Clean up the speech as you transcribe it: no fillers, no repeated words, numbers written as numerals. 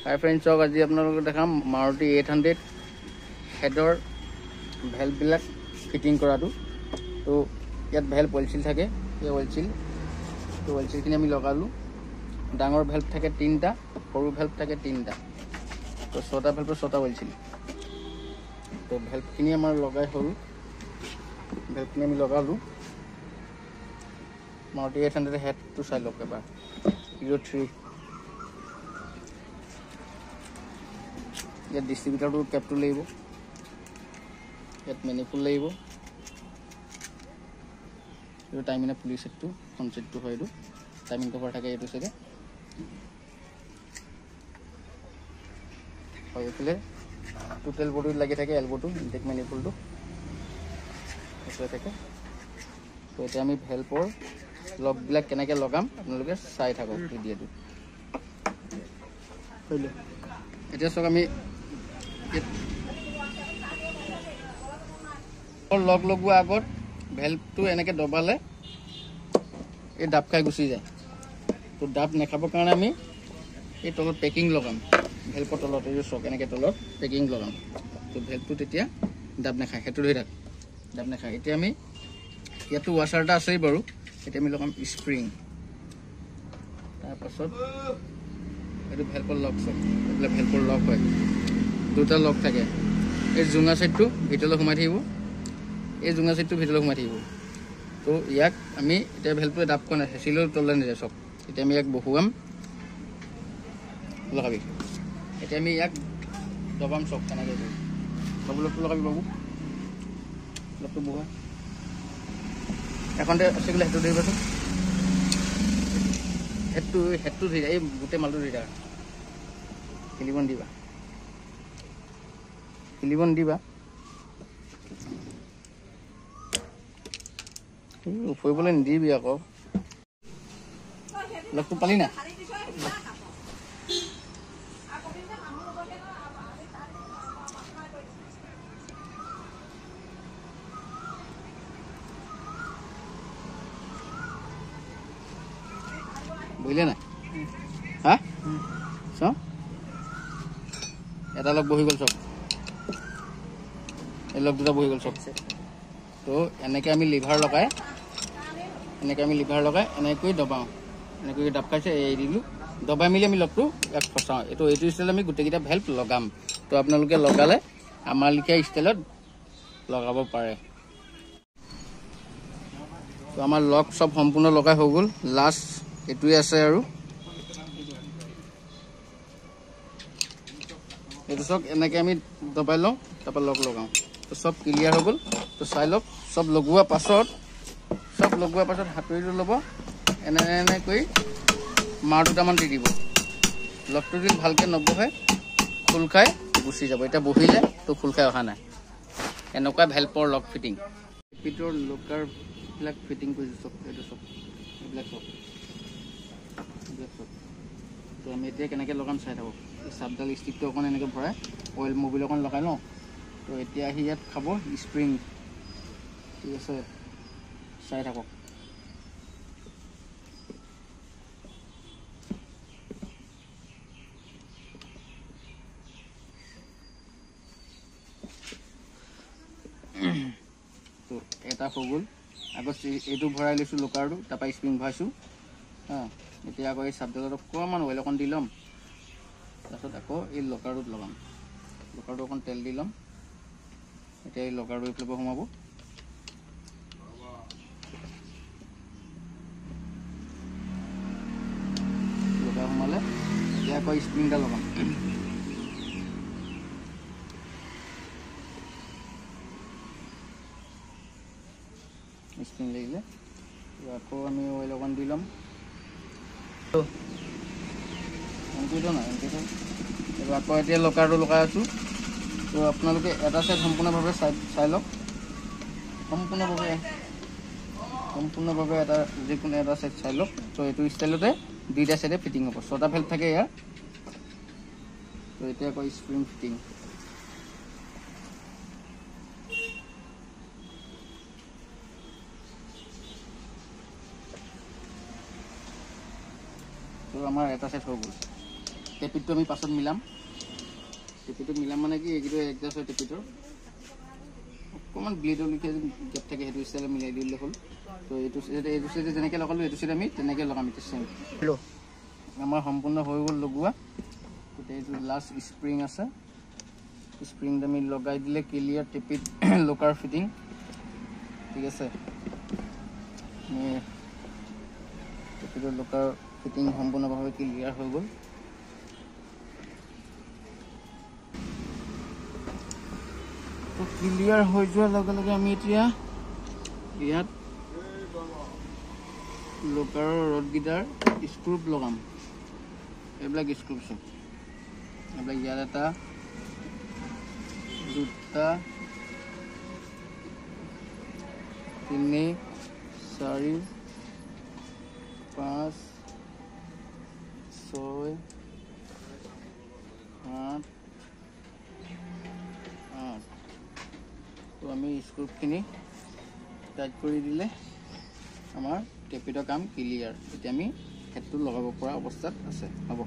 হাই friends, আজি আপোনালোকক দেখাম মাৰুতি 800 হেডৰ ভেলভবিলাক ফিটিং কৰাটো। তো ইয়াত ভেলভ অইল চিল থাকে, এই অইল চিলখিনি আমি লগালোঁ। ডাঙৰ ভেলভ থাকে 3টা, সৰু ভেলভ থাকে 3টা, তো 6টা ভেলভৰ 6টা অইল চিল। তো ভেলভখিনি আমাৰ লগাই হ'ল, ভেলভখিনি আমি লগালোঁ। মাৰুতি 800 হেডটো চাই লওক এবাৰ। 03 ইয়াত ডিষ্ট্ৰিবিউটাৰটো কেপটো লাগিব, ইয়াত মেনিফুল লাগিব। এইটো টাইমিনা পুলিচ ছেটটো, ফ্ৰণ্ট ছেটটো হয়। এইটো টাইমিং কভাৰ থাকে এইটো চাইডে হয়। এইফালে টোটেল বডিত লাগি থাকে এলবটো, ইনটেক মেনিফুলটো এইফালে থাকে। তো এতিয়া আমি ভেলভৰ লগবিলাক কেনেকৈ লগাম আপোনালোকে চাই থাকক ভিডিঅ'টো। এতিয়া চাওক, আমি লগ লগোৱা আগত ভেলভটো এনেকৈ দবালে এই ডাব খাই গুচি যায়। তো ডাব নাখাবৰ কাৰণে আমি এই তলত পেকিং লগাম, ভেলভৰ তলত এই চাওক এনেকৈ তলত পেকিং লগাম। তো ভেলভটো তেতিয়া ডাব নাখায়, সেইটো ধৰি থাক, ডাব নাখায়। এতিয়া আমি ইয়াতো ৱাশ্বাৰ এটা আছেই বাৰু, এতিয়া আমি লগাম স্প্ৰিং। তাৰপাছত এইটো ভেলভৰ লক, চাওক এইবিলাক ভেলভৰ লক হয়, 2টা লক থাকে। এই জোঙা ছাইডটো ভিতৰলৈ সোমাই থাকিব, এই জোঙা ছাইডটো ভিতৰলৈ সোমাই থাকিব। তো ইয়াক আমি এতিয়া ভেলভটোৱে ডাবখন হেঁচিলেও তললৈ নাযায়। চাওক এতিয়া আমি ইয়াক বহুৱাম, লগাবি। এতিয়া আমি ইয়াক দবাম, চাওক কেনেকৈ বাবু লগটো লগাবি। বাবু লগটো বহুৱা, এখনতে আছে বোলে, সেইটো ধৰিবাচোন। হেডটো ধৰি এই গোটেই মালটো ধৰি থাকা, খেলিব নিদিবা। ফুৰিবলৈ নিদিবি আকৌ। লগটো পালি না? বুজিলে নাই? হা চাওঁ, এটা লগ বহি গ'ল, চব এই লগ 2টা বহি গ'ল চব। তো এনেকৈ আমি লিভাৰ লগাই এনেকৈ দবাওঁ, এনেকৈ ডাব খাইছে এৰি দিলোঁ। দবাই মেলি আমি লগটো ইয়াক ফচাওঁ। এইটো ষ্টাইলত আমি গোটেইকেইটা ভেলভ লগাম। তো আপোনালোকে লগালে আমাৰ লিখীয়া ষ্টাইলত লগাব পাৰে। তো আমাৰ লগ চব সম্পূৰ্ণ লগাই হৈ গ'ল, লাষ্ট এইটোৱে আছে আৰু। এইটো চাওক এনেকৈ আমি দবাই লওঁ, তাৰপৰা লগ লগাওঁ। তো চব ক্লিয়াৰ হৈ গ'ল। তো চাই লওক, চব লগোৱাৰ পাছত হাতুৰিটো ল'ব, এনে কৰি মাৰ 2টামান দি দিব। লগটো যদি ভালকৈ নবহে খোল খাই গুচি যাব। এতিয়া বহিলে তো খোল খাই অহা নাই। এনেকুৱা ভেলভৰ লগ ফিটিং, পিটৰ লকাৰবিলাক ফিটিং কৰিছোঁ চব। এইটো চব এইবিলাক চব। তো আমি এতিয়া কেনেকৈ লগাম চাই থাকক। এই চাপডাল ষ্টিকটো অকণ এনেকৈ ভৰাই অইল মবিল অকণ লগাই লওঁ। তো এতিয়া আহি ইয়াত খাব স্প্ৰিং, ঠিক আছে, চাই থাকক। তো এটা হৈ গ'ল। আগত এইটো ভৰাই লৈছোঁ লকাৰটো, তাৰপৰা স্প্ৰিং ভৰাইছোঁ। এতিয়া আকৌ এই চাপডালত অকণমান অইল অকণ দি ল'ম। তাৰপিছত আকৌ এই লকাৰটোত লগাম, লকাৰটো অকণ তেল দি ল'ম। এতিয়া এই লকাৰটো এইফালৰ পৰা সোমাব, লকাৰ সোমালে এতিয়া আকৌ স্প্ৰিংটা লগাম। স্প্ৰিং লাগিলে আকৌ আমি অইল অকণ দি ল'ম। আকৌ এতিয়া লকাৰটো লগাই আছোঁ। তো আপোনালোকে এটা ছাইড সম্পূৰ্ণভাৱে চাই লওক, সম্পূৰ্ণভাৱে এটা যিকোনো এটা ছাইড চাই লওক। তো এইটো ষ্টাইলতে 2টা ছাইডে ফিটিং হ'ব। 6টা ভেলভ থাকে ইয়াৰ। তো এতিয়া আকৌ স্প্ৰিং ফিটিং। তো আমাৰ এটা সেট হৈ গ'ল। টেপিটো আমি পাছত মিলাম। টেপিটো মিলাম মানে কি এইটো এডজাষ্ট হয় টেপিটোৰ অকণমান ব্লেডৰ লিখে গেপ থাকে সেইটো ষ্টাইলত মিলাই দিলে হ'ল। তো এইটো চাইডে যেনেকৈ লগালোঁ এইটো চাইডে আমি তেনেকৈ লগাম এতিয়া চেম। আমাৰ সম্পূৰ্ণ হৈ গ'ল লগোৱা। গোটেই এইটো লাষ্ট স্প্ৰিং আছে, স্প্ৰিংটো আমি লগাই দিলে ক্লিয়াৰ টেপিত লকাৰ ফিটিং। ঠিক আছে, টেপিটোৰ লকাৰ ফিটিং সম্পূৰ্ণভাৱে ক্লিয়াৰ হৈ গ'ল। তো ক্লিয়াৰ হৈ যোৱাৰ লগে লগে আমি এতিয়া ইয়াত লকাৰৰ ৰডকেইটাৰ স্ক্ৰুপ লগাম। এইবিলাক স্ক্ৰুপ চব এইবিলাক ইয়াত এটা, দুটা, 3, 4, 5, 6, 7, 8। তো আমি স্ক্ৰুপখিনি টাইট কৰি দিলে আমাৰ টেপিটোৰ কাম ক্লিয়াৰ। এতিয়া আমি হেডটো লগাব পৰা অৱস্থাত আছে। হ'ব।